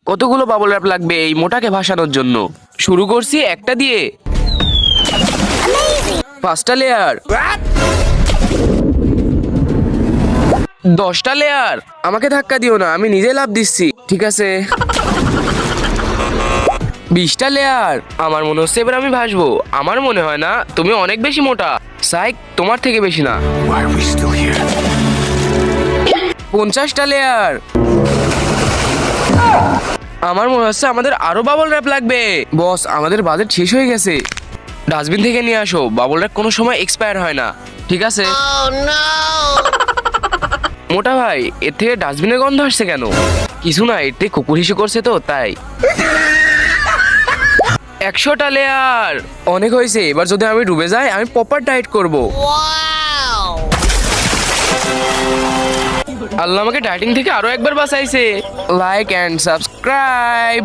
কতগুলো bubble wrap লাগবে এই মোটাকে ভাসানোর জন্য? শুরু করছি একটা দিয়ে। 5টা লেয়ার, 10টা লেয়ার। আমাকে ধাক্কা দিও না, আমি নিজে লাভ দিচ্ছি। ঠিক আছে, 20টা লেয়ার। আমার মনে হচ্ছে এবার আমি ভাসবো। আমার মনে হয় না, তুমি অনেক বেশি মোটা। সাইক, তোমার থেকে বেশি না। 50টা লেয়ার। আমার মনে হচ্ছে আমাদের আরো বাবল র্যাপ লাগবে। বস, আমাদের বাজেট শেষ হয়ে গেছে। ডাস্টবিন থেকে নিয়ে আসো, বাবল র্যাপ কোনো সময় এক্সপায়ার হয় না। ঠিক আছে। মোটা ভাই, এর থেকে ডাস্টবিনের গন্ধ আসছে কেন? কিছু না, এর থেকে কুকুর হিসু করছে তো তাই। 100টা লেয়ার। অনেক হয়েছে, এবার যদি আমি ডুবে যাই আমি প্রপার ডায়েট করব। আল্লাহ আমাকে ডায়েটিং থেকে আরো একবার বাঁচাইছে। Like and subscribe.